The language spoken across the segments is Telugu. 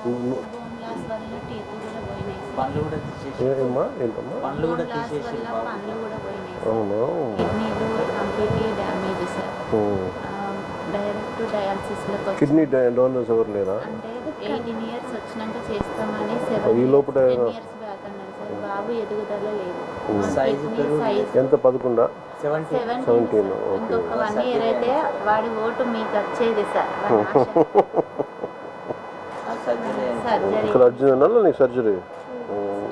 బోన్ లాస్ వల్ల టీత్ కూడా పోయినాయి సార్. పండ్లు కూడా తీసేసి ఏమ్మా ఏంటమ్మా? పండ్లు కూడా బోన్ లాస్ తీసేసి వల్ల బాబు. పండ్లు కూడా పోయినాయి సార్. అవునా? కిడ్నీలు కంప్లీట్లీ డ్యామేజ్ సార్. డైరెక్ట్ డయాలసిస్లోకి వచ్చి కిడ్నీ డోనర్స్ ఎవరు లేరా? అంటే 18 years వచ్చినాక చేస్తామని ఈ లోపల 10 years బ్యాక్ అన్నారు సార్. బాబు ఎదుగుదల లేదు. సైజు పెరుగు ఎంత 11? 17. 17. ఇంకొక 1 year అయితే వాడి ఓటు మీకు వచ్చేది సార్. వాడి ఆశ. సర్జరీ ఇక్కడ అర్జున్ నీకు సర్జరీ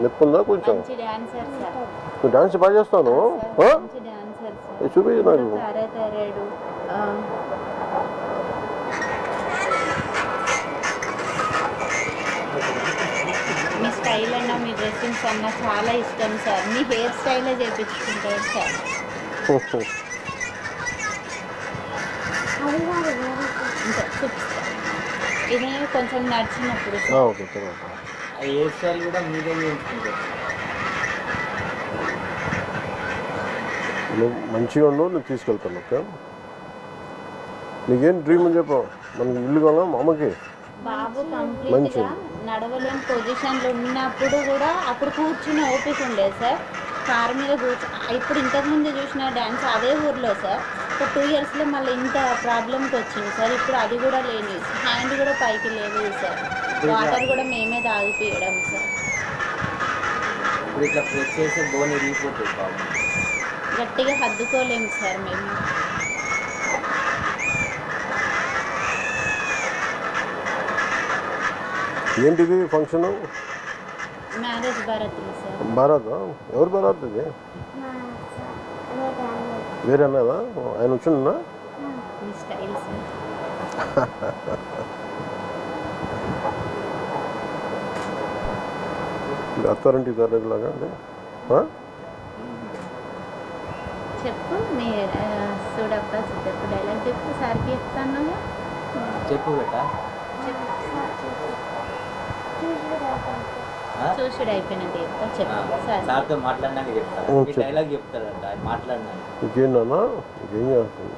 నొప్పి ఉందా కొంచెం? మంచి డాన్సర్ సార్. నువ్వు డాన్స్ బాగా చేస్తాను. మంచి డాన్సర్ సార్. చూపించు నాకు. పారాథైరాయిడ్ మీ స్టైల్ అన్న మీ డ్రెస్సింగ్స్ అన్న చాలా ఇష్టం సార్. మీ హెయిర్ స్టైలే చేయించుకుంటారు సార్. ఇది కొంచెం నడిచినప్పుడు ఓకే తర్వాత ఆ హెయిర్ స్టైల్ కూడా మీదే చేయించుకుంటారు. నువ్వు మంచిగా ఉండవు, నువ్వు తీసుకెళ్తాను. ఓకే, నీకేం డ్రీమ్ అని చెప్పు. మనకి ఇల్లు కావాలా మా అమ్మకి? బాబు కంప్లీట్గా నడవలేని పొజిషన్లో ఉన్నప్పుడు కూడా అప్పుడు కూర్చుని ఓపిక ఉండేది సార్. కారు మీద ఇప్పుడు ఇంతకుముందు చూసిన డ్యాన్స్ అదే ఊర్లో సార్. ఒక 2 yearsలో మళ్ళీ ఇంత ప్రాబ్లంకి వచ్చింది సార్. ఇప్పుడు అది కూడా లేని, హ్యాండ్ కూడా పైకి లేదు సార్. వాటర్ కూడా మేమే తాగిపోయడం సార్. ఇప్పుడు ఇట్లా ప్రెస్ చేస్తే బోన్ ఇరిగిపోతుంది బాబు. గట్టిగా హద్దుకోలేము సార్ మేము. ఏంటిది ఫంక్షన్? మ్యారేజ్ భారత్లో సార్. భారత్? ఎవరు భారత్ ఇది? వేరే అన్నదా? ఆయన వచ్చిందా? మీ స్టైల్ సార్. అత్తారంటి లాగా అండి. చెప్పు మీ చూడప్ప చెప్పు, డైలాగ్ చెప్పు. సార్కి చెప్తాను. చెప్పు బేటా. చూసుడు అయిపోయినట్టు చెప్తా. చెప్పు సార్. సార్తో మాట్లాడినాక చెప్తాను. ఈ డైలాగ్ చెప్తాడంట ఆయన మాట్లాడినాక. ఇంకేంటన్నా? ఇంకేం చేస్తుంది?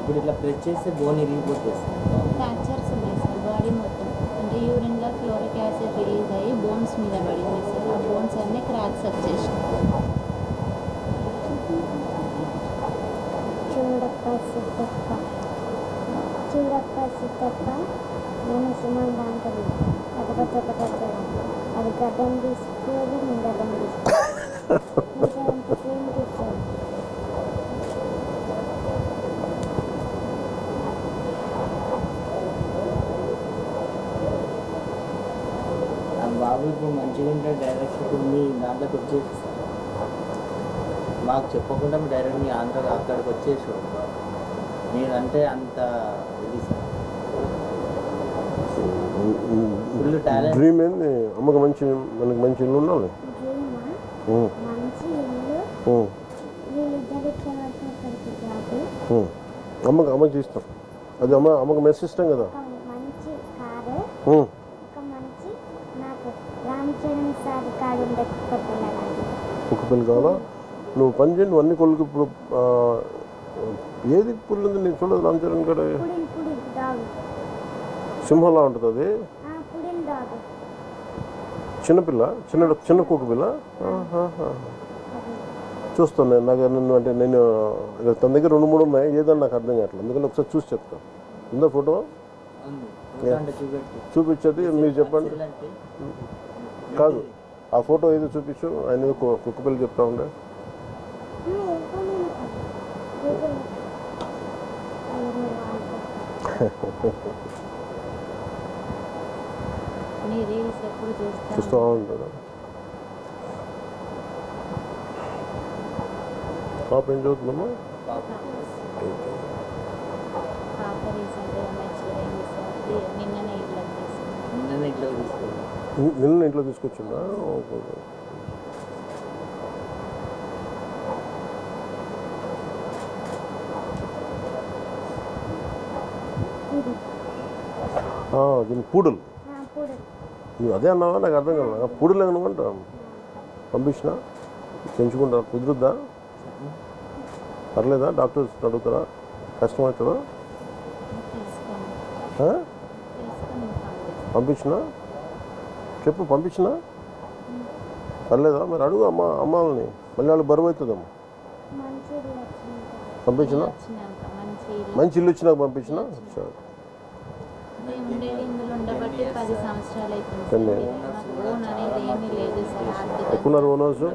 ఇప్పుడు ఇట్లా ప్రెస్ చేస్తే బోన్ ఇరిగిపోతుంది. ఫ్రాక్చర్స్ ఉన్నాయి సార్ బాడీ మొత్తం. అంటే యూరిన్లో క్లోరిక్ యాసిడ్ రిలీజ్ అయ్యి బోన్స్ మీద పడింది సార్. ఆ బోన్స్ అన్నీ క్రాక్స్ వచ్చేసాయి. చూడప్ప సిద్ధప్ప నేను సుమన్ దాంట్లో ఒకటి అది గడ్డం తీసుకోవాలి, నేను గడ్డం తీసుకోవాలి. తీసుకోవాలి. బాబు ఇప్పుడు మంచిగా ఉంటే డైరెక్ట్ ఇప్పుడు మీ దాంట్లోకి వచ్చేసి మాకు చెప్పకుండా డైరెక్ట్ మీ ఆంధ్ర అక్కడికి వచ్చేసి మీరంటే అంత ఇది సార్. Full talent. డ్రీమ్ ఏంది? అమ్మకి మంచి, మనకి మంచి ఇల్లు ఉండాలి. మంచి ఇల్లు, వీళ్ళిద్దరు అమ్మకి ఇస్తాం. అది అమ్మకి మెస్ ఇష్టం కదా. మంచి కారు, ఒక మంచి నాకు రామ్ చరణ్ సార్ కాడు ఉండే కుక్క పిల్ల కావాలా? నువ్వు పని చేయండి. అన్ని కొడుకు ఇప్పుడు ఏది పుల్లు ఉంది నేను చూడదు. రామ్ చరణ్ కాడ సింహంలా ఉంటుంది అది. చిన్నపిల్ల, చిన్న కుక్క పిల్ల. చూస్తాను నేను. నాకు నన్ను అంటే నేను తన దగ్గర 2-3 ఉన్నాయి. ఏదన్నా నాకు అర్థం కావట్లేదు. అందుకని ఒకసారి చూసి చెప్తాను. ఉందా ఫోటో? చూపించేది మీరు చెప్పండి. కాదు, ఆ ఫోటో ఏదో చూపించు. ఆయన కుక్క పిల్ల చెప్తా ఉండే. చూస్తూ ఉంటాడు. పాప ఏం చదువుతుందమ్మా? నిన్న ఇంట్లో తీసుకొచ్చిందా? దీని పూడలు. నువ్వు అదే అన్నావా? నాకు అర్థం కాదు. పూడలు ఏమనుకుంటా పంపించిన పెంచుకుంటారా? కుదురుద్దా? పర్లేదా? డాక్టర్స్ అడుగుతారా? కష్టమవుతుందా? ఆ? పంపించినా చెప్పు, పంపించినా పర్లేదా? మరి అడుగు అమ్మాలని, మళ్ళీ వాళ్ళు బరువు అవుతుందమ్మా. పంపించినా? మంచి ఇల్లు వచ్చినాక పంపించినా? సరే. ఉండేది ఇందులో ఉండబట్టి 10 సంవత్సరాలు అవుతుంది. లోన్ అనేది ఏమీ లేదు సార్. ఆర్థిక ఎక్కున్నారు ఓనర్స్?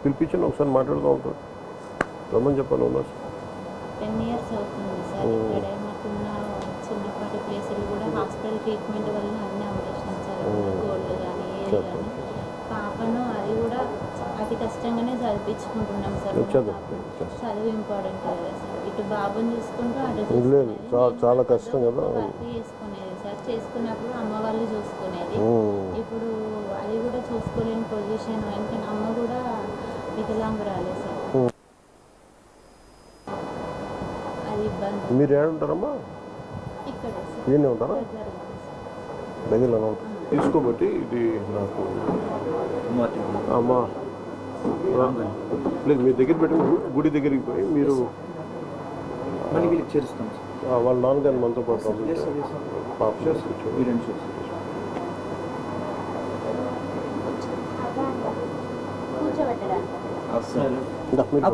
పిలిపించండి, ఒకసారి మాట్లాడుతూ ఉంటారు. రమ్మని చెప్పాలి ఓనర్స్. 10 years అవుతుంది సార్. ఇక్కడే మాకున్న చిన్నపాటి ప్లేసులు కూడా హాస్పిటల్ ట్రీట్మెంట్ వల్ల అన్నీ అవడేసినాం సార్. గోల్డ్ కానీ ఏది కానీ. పాపను అది కూడా అతి కష్టంగానే చదివించుకుంటున్నాం సార్. చదువు ఇంపార్టెంట్ కదా సార్. ఇటు బాబుని చూసుకుంటూ అటు లేదు, చాలా కష్టం కదా. వర్క్ చేసుకునేది సార్. చేసుకున్నప్పుడు అమ్మ వాళ్ళు చూసుకునేది. ఇప్పుడు అది కూడా చూసుకోలేని పొజిషన్. ఎందుకంటే అమ్మ కూడా వికలాంగురాలే సార్. అది ఇబ్బంది. మీరు ఏడుంటారమ్మా? ఇక్కడే సార్. ఈయనే ఉంటారా? దగ్గరలో ఉంటారు. తీసుకోబట్టి ఇది నాకు అమ్మా లేదు, మీ దగ్గర పెట్టి గుడి దగ్గరికి పోయి మీరు మళ్ళీ వీళ్ళకి చేరుస్తాం వాళ్ళ నాన్నగారిని మనతో పాటు పాప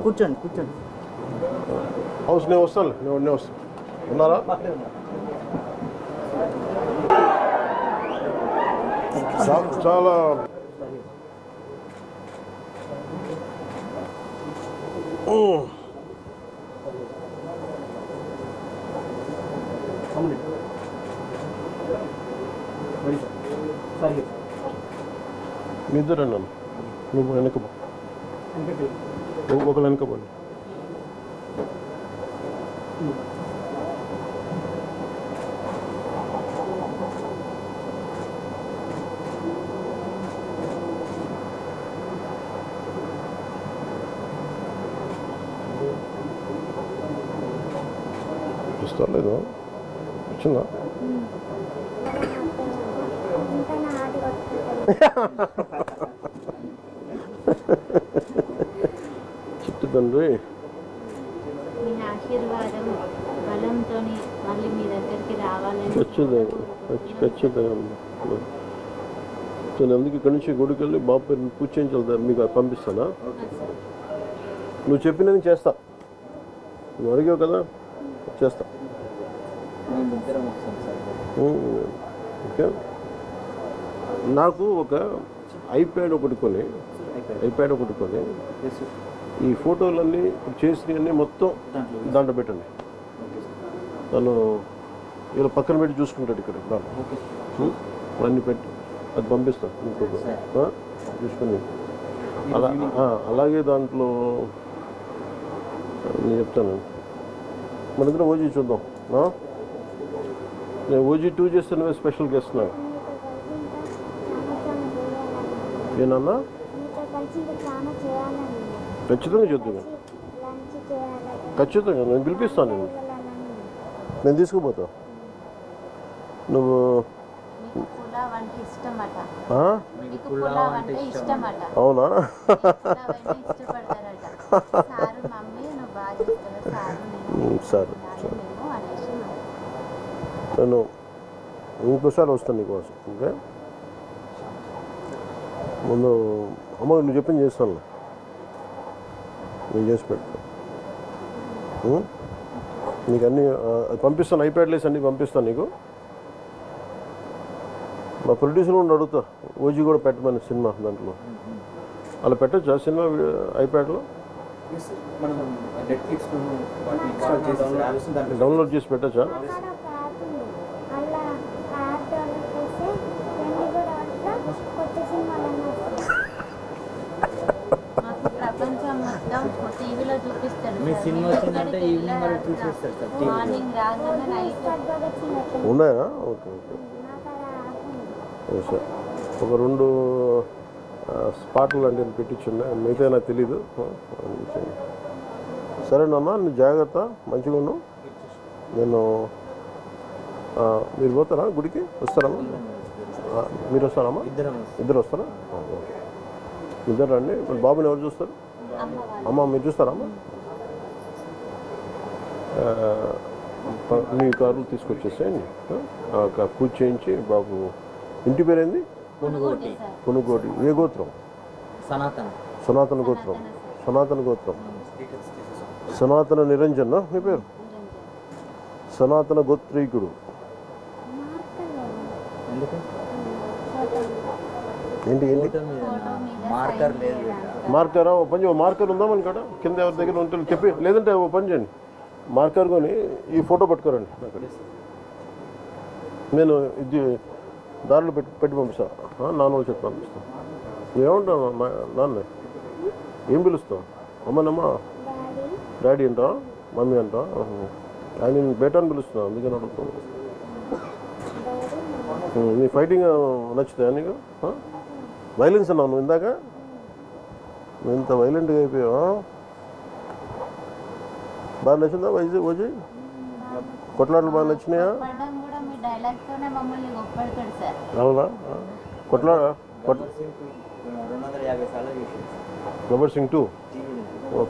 కూర్చోండి కూర్చోండి. హౌస్ నేను వస్తాను, నేను వస్తాను. ఉన్నారా? చాలా మీ ఇద్దరు అన్నాను. నువ్వు వెనకపో, ఒకరు వెనకపోండి. లేదు వచ్చిందా? చెట్టు తండ్రి మీ ఆశీర్వాదం బలంతో మళ్ళీ మీ దగ్గరికి రావాలని ఖచ్చితంగా. నేను అందుకు ఇక్కడి నుంచి గుడికి వెళ్ళి బాబు పేరు పూజ చేయించాలి. మీకు పంపిస్తానా? నువ్వు చెప్పినది చేస్తా. నువ్వు అడిగావు కదా, చేస్తా. ఓకే. నాకు ఒక ఐప్యాడ్ ఒకటి కొని ఈ ఫోటోలన్నీ చేసినవన్నీ మొత్తం దాంట్లో పెట్టండి. తను ఇలా పక్కన పెట్టి చూసుకుంటాడు ఇక్కడ అన్నీ పెట్టి అది పంపిస్తాను ఇంకొక చూసుకుని. అలాగే దాంట్లో నేను చెప్తాను, మన దగ్గర ఓజీ చూద్దాం. నేను ఓజీ 2 చేస్తే నువ్వే స్పెషల్ గెస్ట్ నాకు. ఏనన్నా? ఖచ్చితంగా చూద్దాం, ఖచ్చితంగా నేను పిలిపిస్తాను. నేను తీసుకుపోతా. నువ్వు అవునా? సరే సరే, నేను ఇంకోసారి వస్తాను నీకోసం. ఓకే, ముందు అమ్మ నువ్వు చెప్పింది చేస్తాను, నేను చేసి పెడతాను. నీకు అన్నీ పంపిస్తాను, ఐప్యాడ్లేసి అన్నీ పంపిస్తాను నీకు. మా ప్రొడ్యూసర్ కూడా అడుగుతా, ఓజీ కూడా పెట్టమని సినిమా దాంట్లో. అలా పెట్టచ్చా సినిమా ఐప్యాడ్లో? డౌన్లోడ్ చేసి పెట్టచ్చా? మీ సినిమా వచ్చిందంటే ఈవినింగ్ వరకు చూసేస్తారు సార్. ఉన్నాయా? Okay okay sir. ఒక 2 స్పాట్లు అంటే నేను పెట్టించున్నా, మిగతా నాకు తెలీదు. సరేనమ్మా, నువ్వు జాగ్రత్త, మంచిగా ఉన్నావు. నేను మీరు పోతారా గుడికి? వస్తారమ్మా? మీరు వస్తారమ్మా? ఇద్దరు వస్తారా? ఓకే. ఇద్దరు రండి. మరి బాబుని ఎవరు చూస్తారు? అమ్మ వాళ్ళు. అమ్మ మీరు చూస్తారా అమ్మ? మీ కార్లు తీసుకొచ్చేసేయండి. పూజ చేయించి బాబు ఇంటి పేరేంది? పునుగోటి సార్. కొనుగోటి. ఏ గోత్రం? సనాతన సనాతన గోత్రం. సార్. సనాతన గోత్రం. సనాతన నిరంజన్ మీ పేరు? నిరంజన్. సనాతన గోత్రీకుడు. ఎందుకు ఏంటి ఏంటి ఫోటో మీద ఫోటో మీద మార్కర్ సైన్ లేదు చేయడానికి. మార్కరా? ఓ పని మార్కర్ ఉందా మన కాడ? కింద ఎవరి దగ్గర ఉంటే చెప్పి, లేదంటే ఓ పని చేయండి, మార్కర్ కొని ఈ ఫోటో పట్టుకోరండి నాకు. నేను ఇది దారిలో పెట్టి పంపిస్తాను. నాన్న వాళ్ళు చెప్పి పంపిస్తాను. ఏమంటావు నాన్న? ఏం పిలుస్తావు? అమ్మనమ్మా డాడీ అంటా, మమ్మీ అంటా? ఆయన నేను బేటాన్ని పిలుస్తున్నా, అందుకని అడుగుతాను. నీ ఫైటింగ్ నచ్చుతాయా నీకు? వైలెన్స్ అన్నావు నువ్వు ఇందాక. నువ్వు ఇంత వైలెంట్గా అయిపోయావా? బాగా నచ్చిందా ఓజీ? కొట్లాటలు బాగా నచ్చినాయా? కొట్టడం కూడా మీ డైలాగ్ తోనే మమ్మల్ని గొప్పడతాడు సార్. అవునా? కొట్లాడ 250 సార్లు చూసి గబ్బర్ సింగ్ 2 టీవీలో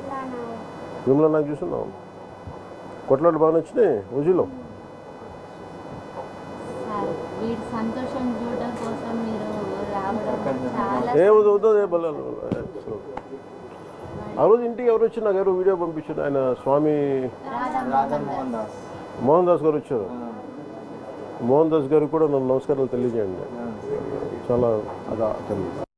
విమలా నాకు చూస్తున్నావు. కొట్లాటలు బాగా నచ్చినాయి ఓజీలో. సార్ వీడి సంతోషం చూడడం కోసం మీరు రావడం చాలా ఏ అవుతుంది బలాలు. ఆ రోజు ఇంటికి ఎవరు వచ్చి నాకు ఎవరు వీడియో పంపించారు. ఆయన స్వామి రాధా మోహన్ దాస్ మోహన్ దాస్ గారు వచ్చారు. మోహన్ దాస్ గారికి కూడా నన్ను నమస్కారాలు తెలియజేయండి. చాలా అదా తెలియదు.